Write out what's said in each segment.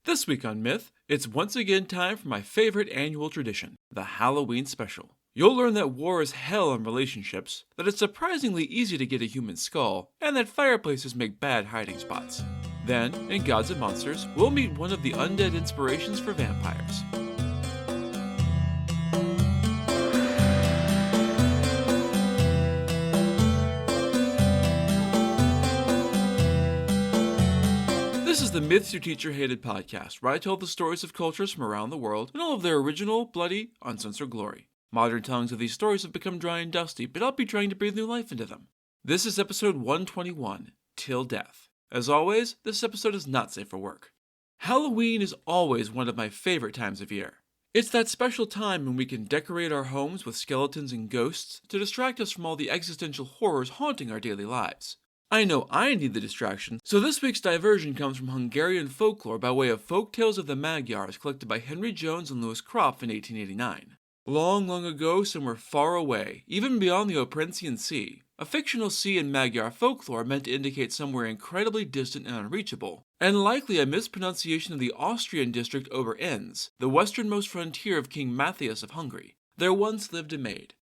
This week on Myth, it's once again time for my favorite annual tradition, the Halloween special. You'll learn that war is hell in relationships, that it's surprisingly easy to get a human skull, and that fireplaces make bad hiding spots. Then, in Gods and Monsters, we'll meet one of the undead inspirations for vampires. This is the Myths Your Teacher Hated podcast, where I tell the stories of cultures from around the world in all of their original, bloody, uncensored glory. Modern tellings of these stories have become dry and dusty, but I'll be trying to breathe new life into them. This is episode 121, Til Death. As always, this episode is not safe for work. Halloween is always one of my favorite times of year. It's that special time when we can decorate our homes with skeletons and ghosts to distract us from all the existential horrors haunting our daily lives. I know I need the distraction, so this week's diversion comes from Hungarian folklore by way of folk tales of the Magyars collected by Henry Jones and Lewis Kropf in 1889. Long, long ago, somewhere far away, even beyond the Oprentian Sea, a fictional sea in Magyar folklore meant to indicate somewhere incredibly distant and unreachable, and likely a mispronunciation of the Austrian district Oberenz, the westernmost frontier of King Matthias of Hungary. There once lived a maid.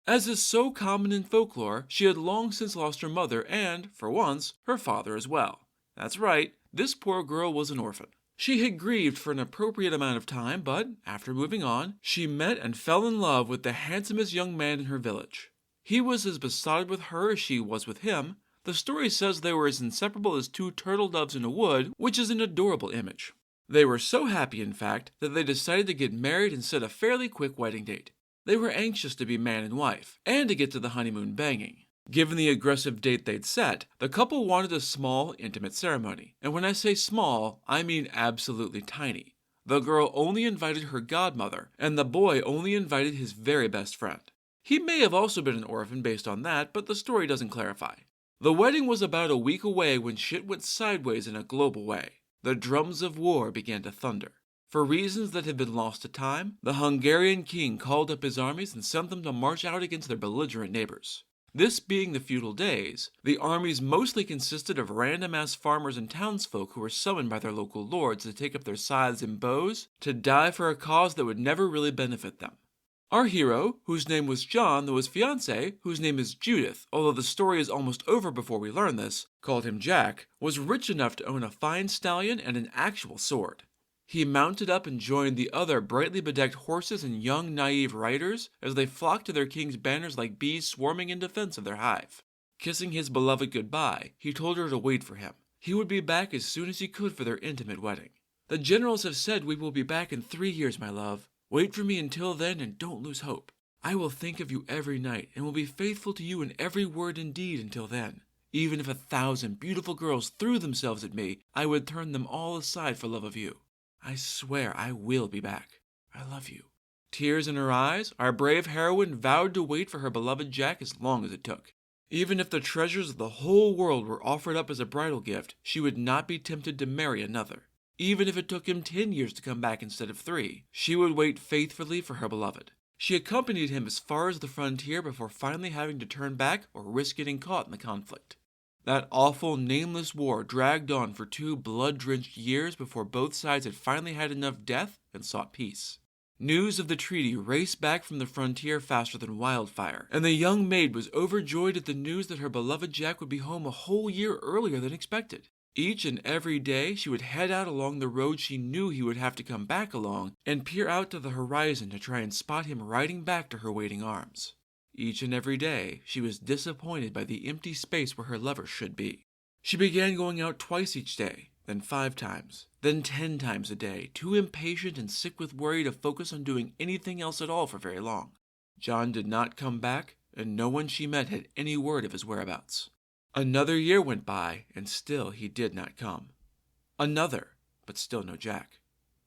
As is so common in folklore, she had long since lost her mother and, for once, her father as well. That's right, this poor girl was an orphan. She had grieved for an appropriate amount of time, but, after moving on, she met and fell in love with the handsomest young man in her village. He was as besotted with her as she was with him. The story says they were as inseparable as two turtle doves in a wood, which is an adorable image. They were so happy, in fact, that they decided to get married and set a fairly quick wedding date. They were anxious to be man and wife, and to get to the honeymoon banging. Given the aggressive date they'd set, the couple wanted a small, intimate ceremony. And when I say small, I mean absolutely tiny. The girl only invited her godmother, and the boy only invited his very best friend. He may have also been an orphan based on that, but the story doesn't clarify. The wedding was about a week away when shit went sideways in a global way. The drums of war began to thunder. For reasons that have been lost to time, the Hungarian king called up his armies and sent them to march out against their belligerent neighbors. This being the feudal days, the armies mostly consisted of random-ass farmers and townsfolk who were summoned by their local lords to take up their scythes and bows to die for a cause that would never really benefit them. Our hero, whose name was John, though his fiancée, whose name is Judith, although the story is almost over before we learn this, called him Jack, was rich enough to own a fine stallion and an actual sword. He mounted up and joined the other brightly bedecked horses and young naive riders as they flocked to their king's banners like bees swarming in defense of their hive. Kissing his beloved goodbye, he told her to wait for him. He would be back as soon as he could for their intimate wedding. The generals have said we will be back in 3 years, my love. Wait for me until then and don't lose hope. I will think of you every night and will be faithful to you in every word and deed until then. Even if 1,000 beautiful girls threw themselves at me, I would turn them all aside for love of you. I swear I will be back. I love you. Tears in her eyes, our brave heroine vowed to wait for her beloved Jack as long as it took. Even if the treasures of the whole world were offered up as a bridal gift, she would not be tempted to marry another. Even if it took him 10 years to come back instead of 3, she would wait faithfully for her beloved. She accompanied him as far as the frontier before finally having to turn back or risk getting caught in the conflict. That awful, nameless war dragged on for 2 blood-drenched years before both sides had finally had enough death and sought peace. News of the treaty raced back from the frontier faster than wildfire, and the young maid was overjoyed at the news that her beloved Jack would be home a whole year earlier than expected. Each and every day, she would head out along the road she knew he would have to come back along and peer out to the horizon to try and spot him riding back to her waiting arms. Each and every day, she was disappointed by the empty space where her lover should be. She began going out twice each day, then 5 times, then 10 times a day, too impatient and sick with worry to focus on doing anything else at all for very long. John did not come back, and no one she met had any word of his whereabouts. Another year went by, and still he did not come. Another, but still no Jack.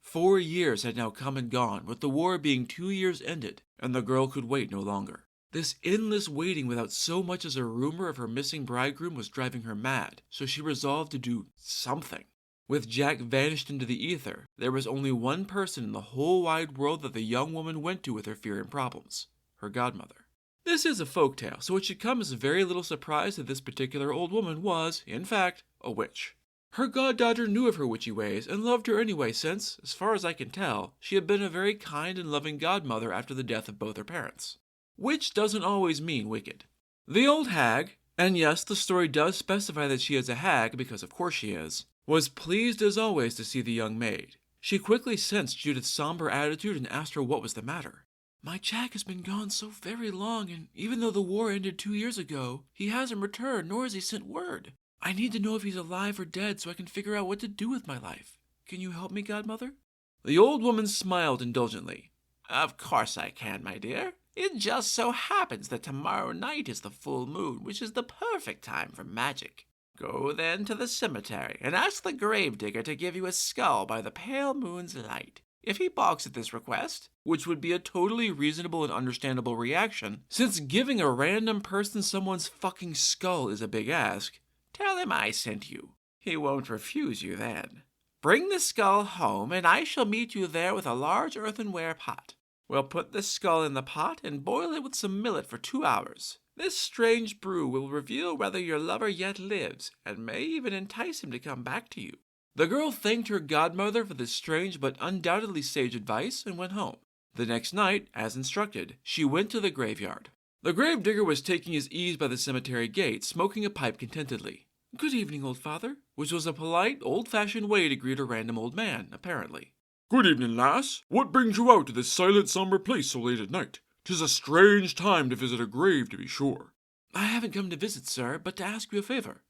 4 years had now come and gone, with the war being 2 years ended, and the girl could wait no longer. This endless waiting without so much as a rumor of her missing bridegroom was driving her mad, so she resolved to do something. With Jack vanished into the ether, there was only one person in the whole wide world that the young woman went to with her fear and problems: her godmother. This is a folktale, so it should come as very little surprise that this particular old woman was, in fact, a witch. Her goddaughter knew of her witchy ways and loved her anyway since, as far as I can tell, she had been a very kind and loving godmother after the death of both her parents. Which doesn't always mean wicked. The old hag, and yes, the story does specify that she is a hag because of course she is, was pleased as always to see the young maid. She quickly sensed Judith's somber attitude and asked her what was the matter. My Jack has been gone so very long, and even though the war ended 2 years ago, he hasn't returned, nor has he sent word. I need to know if he's alive or dead so I can figure out what to do with my life. Can you help me, godmother? The old woman smiled indulgently. Of course I can, my dear. It just so happens that tomorrow night is the full moon, which is the perfect time for magic. Go then to the cemetery and ask the gravedigger to give you a skull by the pale moon's light. If he balks at this request, which would be a totally reasonable and understandable reaction, since giving a random person someone's fucking skull is a big ask, tell him I sent you. He won't refuse you then. Bring the skull home, and I shall meet you there with a large earthenware pot. We'll put the skull in the pot and boil it with some millet for 2 hours. This strange brew will reveal whether your lover yet lives, and may even entice him to come back to you. The girl thanked her godmother for this strange but undoubtedly sage advice and went home. The next night, as instructed, she went to the graveyard. The gravedigger was taking his ease by the cemetery gate, smoking a pipe contentedly. Good evening, old father, which was a polite, old-fashioned way to greet a random old man, apparently. Good evening, lass. What brings you out to this silent, somber place so late at night? 'Tis a strange time to visit a grave, to be sure. I haven't come to visit, sir, but to ask you a favor.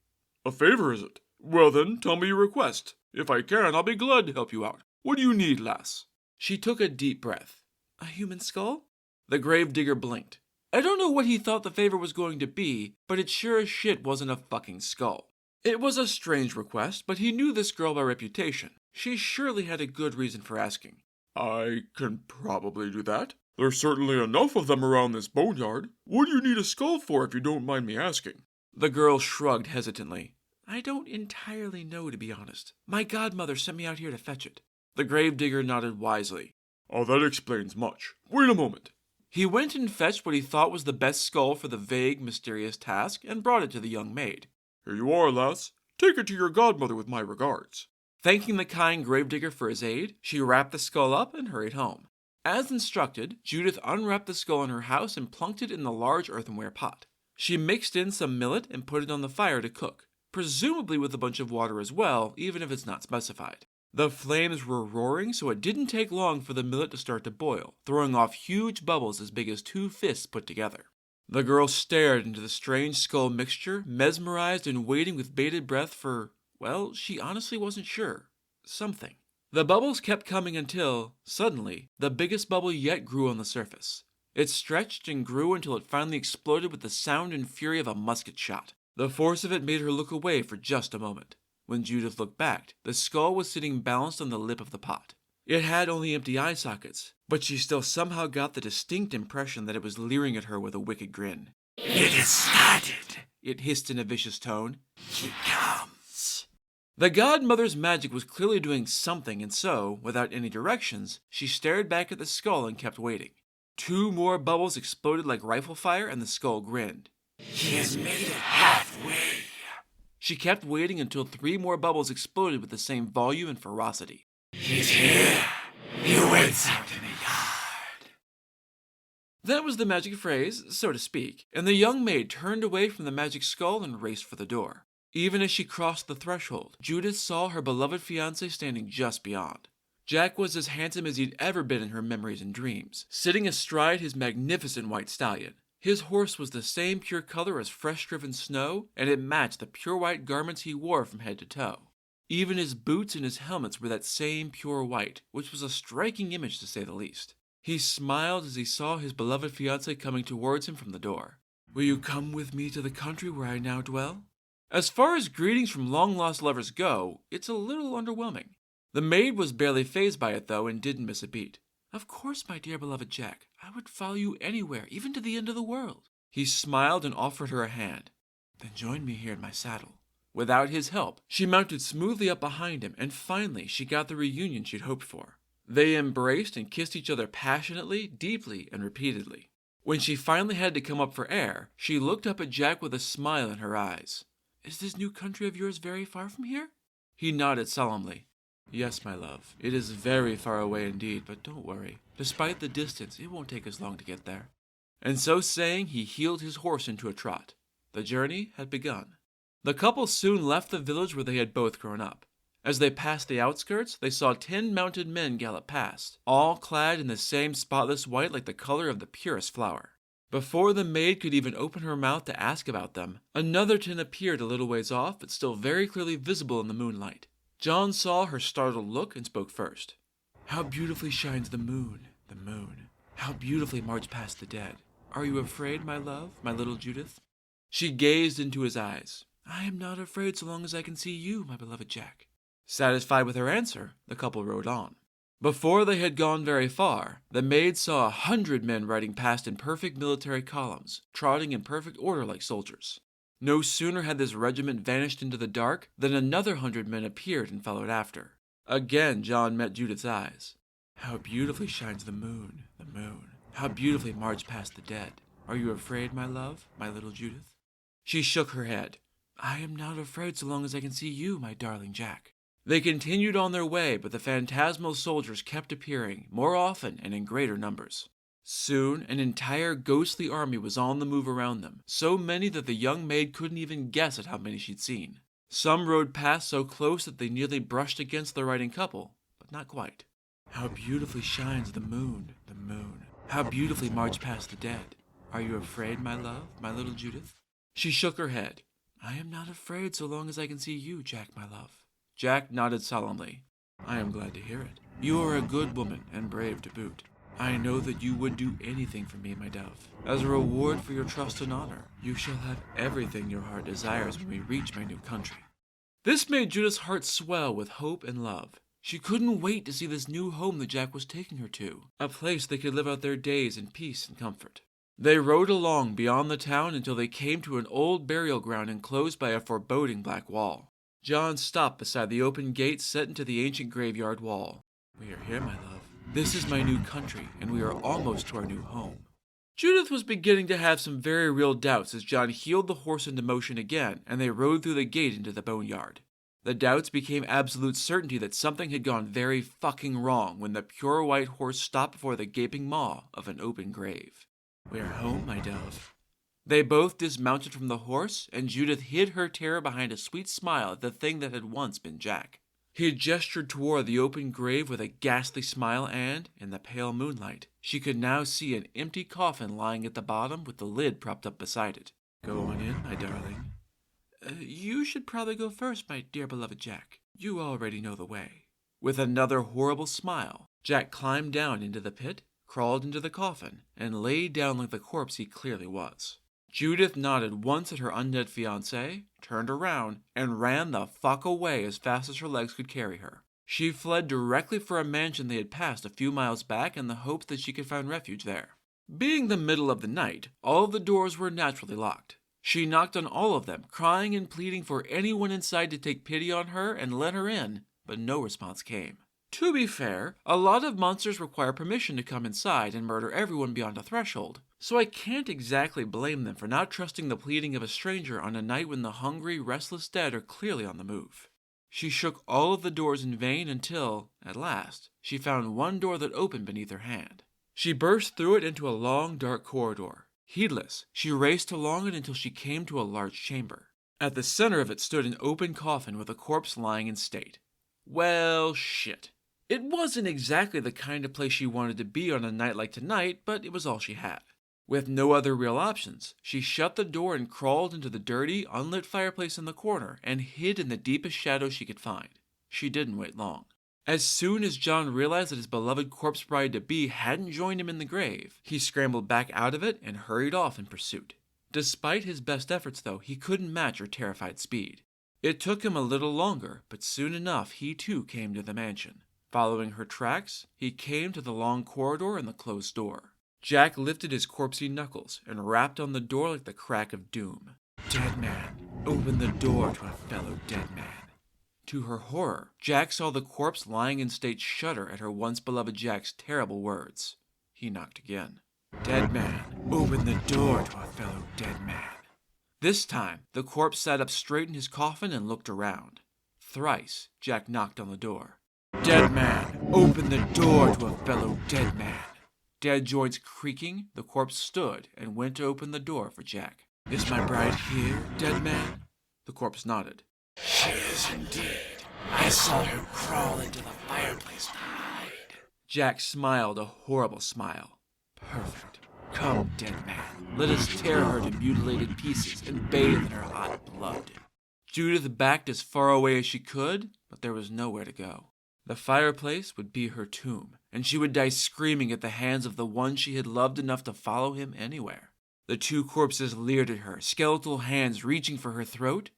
A favor, is it? Well then, tell me your request. If I can, I'll be glad to help you out. What do you need, lass? She took a deep breath. A human skull? The gravedigger blinked. I don't know what he thought the favor was going to be, but it sure as shit wasn't a fucking skull. It was a strange request, but he knew this girl by reputation. She surely had a good reason for asking. I can probably do that. There's certainly enough of them around this boneyard. What do you need a skull for, if you don't mind me asking? The girl shrugged hesitantly. I don't entirely know, to be honest. My godmother sent me out here to fetch it. The gravedigger nodded wisely. Oh, that explains much. Wait a moment. He went and fetched what he thought was the best skull for the vague, mysterious task and brought it to the young maid. Here you are, lass. Take it to your godmother with my regards. Thanking the kind gravedigger for his aid, she wrapped the skull up and hurried home. As instructed, Judith unwrapped the skull in her house and plunked it in the large earthenware pot. She mixed in some millet and put it on the fire to cook, presumably with a bunch of water as well, even if it's not specified. The flames were roaring, so it didn't take long for the millet to start to boil, throwing off huge bubbles as big as 2 fists put together. The girl stared into the strange skull mixture, mesmerized and waiting with bated breath for, well, she honestly wasn't sure. Something. The bubbles kept coming until, suddenly, the biggest bubble yet grew on the surface. It stretched and grew until it finally exploded with the sound and fury of a musket shot. The force of it made her look away for just a moment. When Judith looked back, the skull was sitting balanced on the lip of the pot. It had only empty eye sockets, but she still somehow got the distinct impression that it was leering at her with a wicked grin. It has started, it hissed in a vicious tone. He comes. The godmother's magic was clearly doing something, and so, without any directions, she stared back at the skull and kept waiting. 2 more bubbles exploded like rifle fire, and the skull grinned. He has made it halfway. She kept waiting until 3 more bubbles exploded with the same volume and ferocity. He's here. He waits out in the yard. That was the magic phrase, so to speak, and the young maid turned away from the magic skull and raced for the door. Even as she crossed the threshold, Judith saw her beloved fiancé standing just beyond. Jack was as handsome as he'd ever been in her memories and dreams, sitting astride his magnificent white stallion. His horse was the same pure color as fresh-driven snow, and it matched the pure white garments he wore from head to toe. Even his boots and his helmets were that same pure white, which was a striking image to say the least. He smiled as he saw his beloved fiancée coming towards him from the door. Will you come with me to the country where I now dwell? As far as greetings from long-lost lovers go, it's a little underwhelming. The maid was barely fazed by it, though, and didn't miss a beat. Of course, my dear beloved Jack. I would follow you anywhere, even to the end of the world. He smiled and offered her a hand. Then join me here in my saddle. Without his help, she mounted smoothly up behind him, and finally she got the reunion she'd hoped for. They embraced and kissed each other passionately, deeply, and repeatedly. When she finally had to come up for air, she looked up at Jack with a smile in her eyes. Is this new country of yours very far from here? He nodded solemnly. Yes, my love, it is very far away indeed, but don't worry. Despite the distance, it won't take us long to get there. And so saying, he heeled his horse into a trot. The journey had begun. The couple soon left the village where they had both grown up. As they passed the outskirts, they saw 10 mounted men gallop past, all clad in the same spotless white like the color of the purest flower. Before the maid could even open her mouth to ask about them, another 10 appeared a little ways off, but still very clearly visible in the moonlight. John saw her startled look and spoke first. How beautifully shines the moon, the moon. How beautifully march past the dead. Are you afraid, my love, my little Judith? She gazed into his eyes. I am not afraid so long as I can see you, my beloved Jack. Satisfied with her answer, the couple rode on. Before they had gone very far, the maid saw 100 men riding past in perfect military columns, trotting in perfect order like soldiers. No sooner had this regiment vanished into the dark than another 100 men appeared and followed after. Again John met Judith's eyes. How beautifully shines the moon, the moon. How beautifully march past the dead. Are you afraid, my love, my little Judith? She shook her head. I am not afraid so long as I can see you, my darling Jack. They continued on their way, but the phantasmal soldiers kept appearing, more often and in greater numbers. Soon, an entire ghostly army was on the move around them, so many that the young maid couldn't even guess at how many she'd seen. Some rode past so close that they nearly brushed against the riding couple, but not quite. How beautifully shines the moon, the moon. How beautifully march past the dead. Are you afraid, my love, my little Judith? She shook her head. I am not afraid so long as I can see you, Jack, my love. Jack nodded solemnly. I am glad to hear it. You are a good woman and brave to boot. I know that you would do anything for me, my dove. As a reward for your trust and honor, you shall have everything your heart desires when we reach my new country. This made Judith's heart swell with hope and love. She couldn't wait to see this new home that Jack was taking her to, a place they could live out their days in peace and comfort. They rode along beyond the town until they came to an old burial ground enclosed by a foreboding black wall. John stopped beside the open gate set into the ancient graveyard wall. We are here, my love. This is my new country, and we are almost to our new home. Judith was beginning to have some very real doubts as John heeled the horse into motion again, and they rode through the gate into the boneyard. The doubts became absolute certainty that something had gone very fucking wrong when the pure white horse stopped before the gaping maw of an open grave. We are home, my dove. They both dismounted from the horse, and Judith hid her terror behind a sweet smile at the thing that had once been Jack. He had gestured toward the open grave with a ghastly smile, and, in the pale moonlight, she could now see an empty coffin lying at the bottom with the lid propped up beside it. Go on in, my darling. You should probably go first, my dear beloved Jack. You already know the way. With another horrible smile, Jack climbed down into the pit, crawled into the coffin, and lay down like the corpse he clearly was. Judith nodded once at her undead fiancé, turned around, and ran the fuck away as fast as her legs could carry her. She fled directly for a mansion they had passed a few miles back in the hopes that she could find refuge there. Being the middle of the night, all of the doors were naturally locked. She knocked on all of them, crying and pleading for anyone inside to take pity on her and let her in, but no response came. To be fair, a lot of monsters require permission to come inside and murder everyone beyond a threshold, so I can't exactly blame them for not trusting the pleading of a stranger on a night when the hungry, restless dead are clearly on the move. She shook all of the doors in vain until, at last, she found one door that opened beneath her hand. She burst through it into a long, dark corridor. Heedless, she raced along it until she came to a large chamber. At the center of it stood an open coffin with a corpse lying in state. Well, shit. It wasn't exactly the kind of place she wanted to be on a night like tonight, but it was all she had. With no other real options, she shut the door and crawled into the dirty, unlit fireplace in the corner and hid in the deepest shadows she could find. She didn't wait long. As soon as John realized that his beloved corpse bride-to-be hadn't joined him in the grave, he scrambled back out of it and hurried off in pursuit. Despite his best efforts, though, he couldn't match her terrified speed. It took him a little longer, but soon enough he too came to the mansion. Following her tracks, he came to the long corridor and the closed door. Jack lifted his corpsey knuckles and rapped on the door like the crack of doom. Dead man, open the door to a fellow dead man. To her horror, Jack saw the corpse lying in state shudder at her once beloved Jack's terrible words. He knocked again. Dead man, open the door to a fellow dead man. This time, the corpse sat up straight in his coffin and looked around. Thrice, Jack knocked on the door. Dead man, open the door to a fellow dead man. Dead joints creaking, the corpse stood and went to open the door for Jack. Is my bride here, dead man? The corpse nodded. She is indeed. I saw her crawl into the fireplace to hide. Jack smiled a horrible smile. Perfect. Come, dead man. Let us tear her to mutilated pieces and bathe in her hot blood. Judith backed as far away as she could, but there was nowhere to go. The fireplace would be her tomb, and she would die screaming at the hands of the one she had loved enough to follow him anywhere. The two corpses leered at her, skeletal hands reaching for her throat,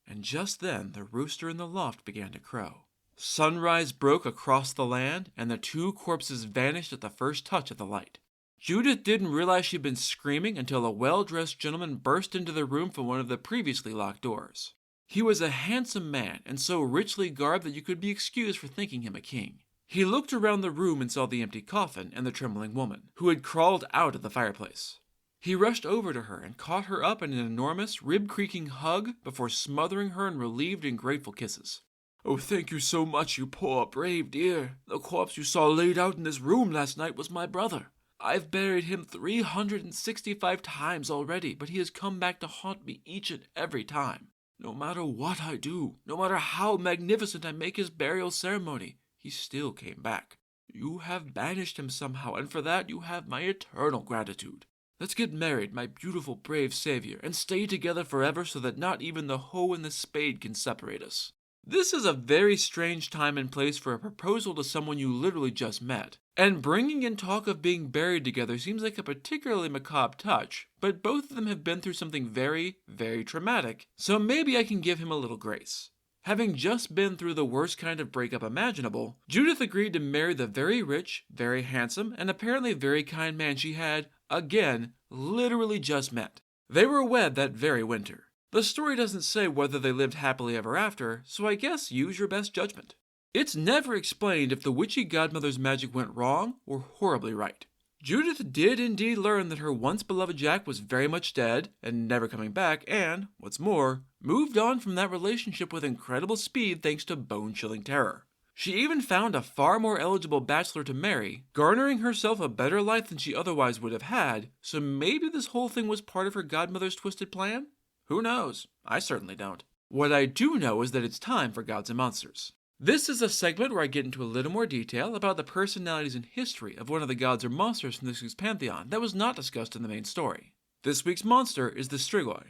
and just then the rooster in the loft began to crow. Sunrise broke across the land, and the two corpses vanished at the first touch of the light. Judith didn't realize she'd been screaming until a well-dressed gentleman burst into the room from one of the previously locked doors. He was a handsome man, and so richly garbed that you could be excused for thinking him a king. He looked around the room and saw the empty coffin and the trembling woman, who had crawled out of the fireplace. He rushed over to her and caught her up in an enormous, rib-creaking hug before smothering her in relieved and grateful kisses. "Oh, thank you so much, you poor, brave dear. The corpse you saw laid out in this room last night was my brother. I've buried him 365 times already, but he has come back to haunt me each and every time. No matter what I do, no matter how magnificent I make his burial ceremony, he still came back. You have banished him somehow, and for that you have my eternal gratitude. Let's get married, my beautiful, brave savior, and stay together forever so that not even the hoe and the spade can separate us." This is a very strange time and place for a proposal to someone you literally just met. And bringing in talk of being buried together seems like a particularly macabre touch, but both of them have been through something very, very traumatic, so maybe I can give him a little grace. Having just been through the worst kind of breakup imaginable, Judith agreed to marry the very rich, very handsome, and apparently very kind man she had, again, literally just met. They were wed that very winter. The story doesn't say whether they lived happily ever after, so I guess use your best judgment. It's never explained if the witchy godmother's magic went wrong or horribly right. Judith did indeed learn that her once-beloved Jack was very much dead and never coming back and, what's more, moved on from that relationship with incredible speed thanks to bone-chilling terror. She even found a far more eligible bachelor to marry, garnering herself a better life than she otherwise would have had, so maybe this whole thing was part of her godmother's twisted plan? Who knows? I certainly don't. What I do know is that it's time for Gods and Monsters. This is a segment where I get into a little more detail about the personalities and history of one of the gods or monsters from this week's pantheon that was not discussed in the main story. This week's monster is the Strigoi.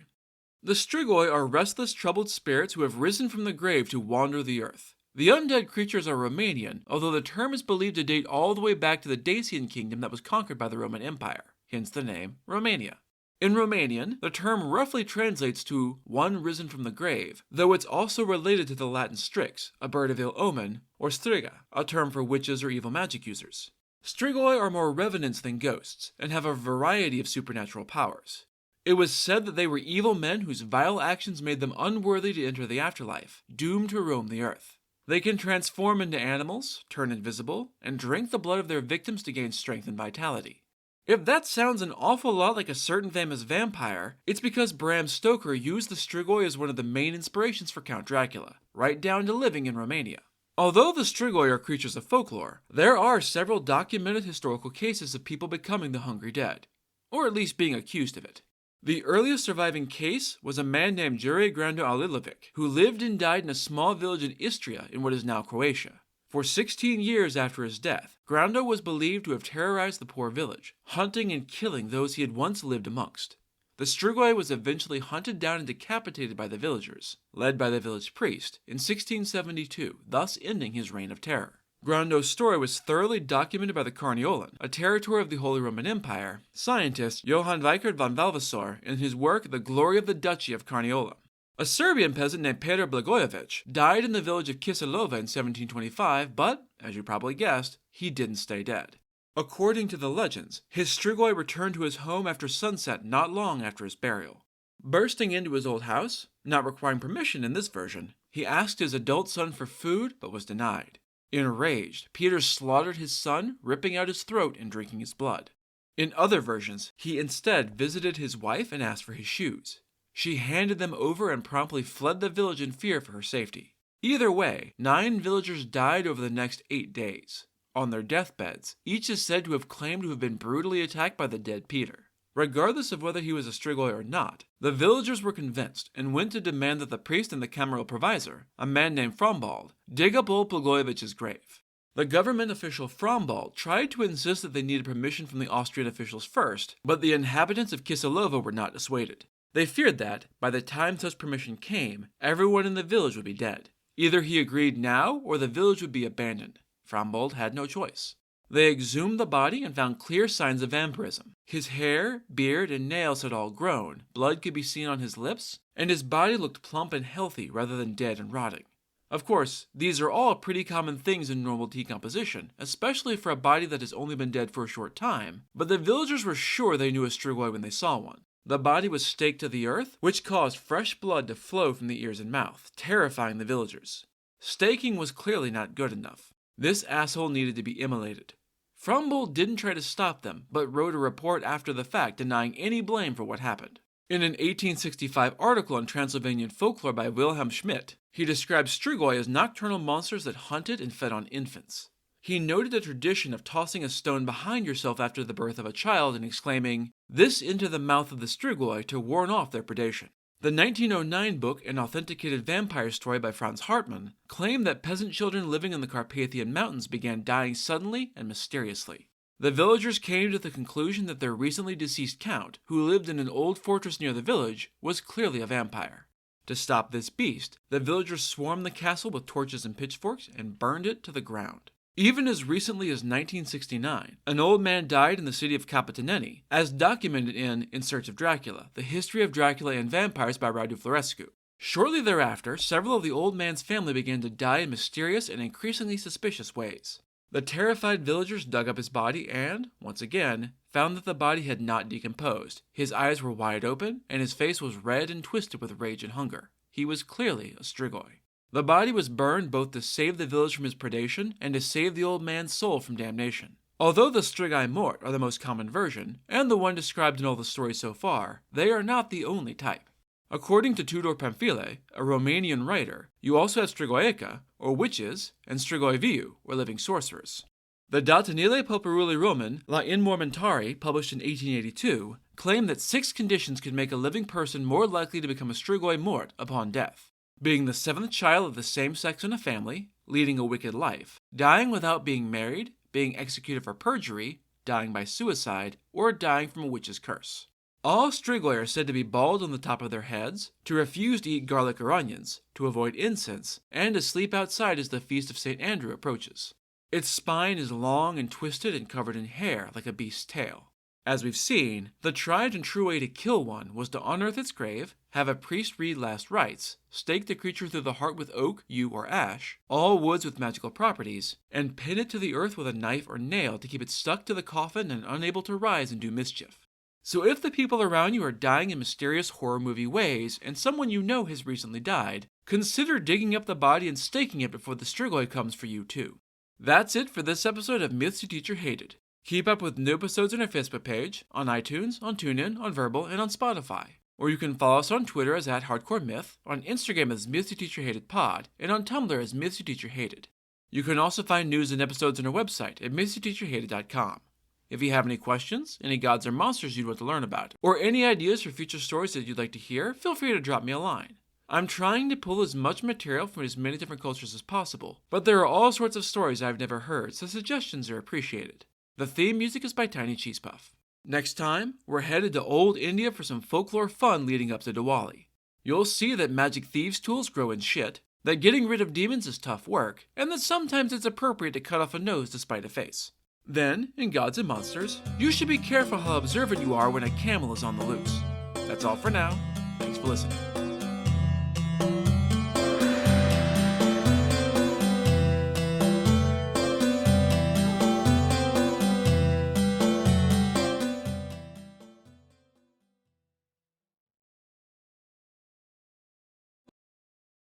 The Strigoi are restless, troubled spirits who have risen from the grave to wander the earth. The undead creatures are Romanian, although the term is believed to date all the way back to the Dacian kingdom that was conquered by the Roman Empire, hence the name Romania. In Romanian, the term roughly translates to one risen from the grave, though it's also related to the Latin strix, a bird of ill omen, or striga, a term for witches or evil magic users. Strigoi are more revenants than ghosts, and have a variety of supernatural powers. It was said that they were evil men whose vile actions made them unworthy to enter the afterlife, doomed to roam the earth. They can transform into animals, turn invisible, and drink the blood of their victims to gain strength and vitality. If that sounds an awful lot like a certain famous vampire, it's because Bram Stoker used the Strigoi as one of the main inspirations for Count Dracula, right down to living in Romania. Although the Strigoi are creatures of folklore, there are several documented historical cases of people becoming the hungry dead, or at least being accused of it. The earliest surviving case was a man named Jure Grando Alilovic, who lived and died in a small village in Istria in what is now Croatia. For 16 years after his death, Grando was believed to have terrorized the poor village, hunting and killing those he had once lived amongst. The Strigoi was eventually hunted down and decapitated by the villagers, led by the village priest, in 1672, thus ending his reign of terror. Grando's story was thoroughly documented by the Carniolan, a territory of the Holy Roman Empire, scientist Johann Weikert von Valvasor in his work The Glory of the Duchy of Carniola. A Serbian peasant named Petar Blagojevic died in the village of Kisilova in 1725, but, as you probably guessed, he didn't stay dead. According to the legends, his Strigoi returned to his home after sunset not long after his burial. Bursting into his old house, not requiring permission in this version, he asked his adult son for food but was denied. Enraged, Peter slaughtered his son, ripping out his throat and drinking his blood. In other versions, he instead visited his wife and asked for his shoes. She handed them over and promptly fled the village in fear for her safety. Either way, 9 villagers died over the next 8 days. On their deathbeds, each is said to have claimed to have been brutally attacked by the dead Peter. Regardless of whether he was a Strigoi or not, the villagers were convinced and went to demand that the priest and the cameral provisor, a man named Frombald, dig up old Blagojevich's grave. The government official Frombald tried to insist that they needed permission from the Austrian officials first, but the inhabitants of Kiselevo were not dissuaded. They feared that, by the time such permission came, everyone in the village would be dead. Either he agreed now, or the village would be abandoned. Frombald had no choice. They exhumed the body and found clear signs of vampirism. His hair, beard, and nails had all grown, blood could be seen on his lips, and his body looked plump and healthy rather than dead and rotting. Of course, these are all pretty common things in normal decomposition, especially for a body that has only been dead for a short time, but the villagers were sure they knew a Strigoi when they saw one. The body was staked to the earth, which caused fresh blood to flow from the ears and mouth, terrifying the villagers. Staking was clearly not good enough. This asshole needed to be immolated. Frombald didn't try to stop them, but wrote a report after the fact denying any blame for what happened. In an 1865 article on Transylvanian folklore by Wilhelm Schmidt, he described Strigoi as nocturnal monsters that hunted and fed on infants. He noted a tradition of tossing a stone behind yourself after the birth of a child and exclaiming, "This into the mouth of the Strigoi to warn off their predation." The 1909 book, An Authenticated Vampire Story by Franz Hartmann, claimed that peasant children living in the Carpathian Mountains began dying suddenly and mysteriously. The villagers came to the conclusion that their recently deceased count, who lived in an old fortress near the village, was clearly a vampire. To stop this beast, the villagers swarmed the castle with torches and pitchforks and burned it to the ground. Even as recently as 1969, an old man died in the city of Capitaneni, as documented in Search of Dracula, The History of Dracula and Vampires by Radu Florescu. Shortly thereafter, several of the old man's family began to die in mysterious and increasingly suspicious ways. The terrified villagers dug up his body and, once again, found that the body had not decomposed. His eyes were wide open, and his face was red and twisted with rage and hunger. He was clearly a Strigoi. The body was burned both to save the village from his predation and to save the old man's soul from damnation. Although the Strigoi Mort are the most common version, and the one described in all the stories so far, they are not the only type. According to Tudor Pamphile, a Romanian writer, you also have Strigoica, or witches, and Strigoi Viu, or living sorcerers. The Datanile Poperuli Roman La Inmormentari, published in 1882, claimed that 6 conditions could make a living person more likely to become a Strigoi Mort upon death: being the 7th child of the same sex in a family, leading a wicked life, dying without being married, being executed for perjury, dying by suicide, or dying from a witch's curse. All Strigoi are said to be bald on the top of their heads, to refuse to eat garlic or onions, to avoid incense, and to sleep outside as the feast of St. Andrew approaches. Its spine is long and twisted and covered in hair like a beast's tail. As we've seen, the tried and true way to kill one was to unearth its grave, have a priest read last rites, stake the creature through the heart with oak, yew, or ash, all woods with magical properties, and pin it to the earth with a knife or nail to keep it stuck to the coffin and unable to rise and do mischief. So if the people around you are dying in mysterious horror movie ways, and someone you know has recently died, consider digging up the body and staking it before the Strigoi comes for you too. That's it for this episode of Myths Your Teacher Hated. Keep up with new episodes on our Facebook page, on iTunes, on TuneIn, on Verbal, and on Spotify. Or you can follow us on Twitter as @HardcoreMyth, on Instagram as Myths Your Teacher Hated Pod, and on Tumblr as Myths Your Teacher Hated. You can also find news and episodes on our website at mythsyourteacherhated.com. If you have any questions, any gods or monsters you'd want to learn about, or any ideas for future stories that you'd like to hear, feel free to drop me a line. I'm trying to pull as much material from as many different cultures as possible, but there are all sorts of stories I've never heard, so suggestions are appreciated. The theme music is by Tiny Cheese Puff. Next time, we're headed to old India for some folklore fun leading up to Diwali. You'll see that magic thieves' tools grow in shit, that getting rid of demons is tough work, and that sometimes it's appropriate to cut off a nose to spite a face. Then, in Gods and Monsters, you should be careful how observant you are when a camel is on the loose. That's all for now. Thanks for listening.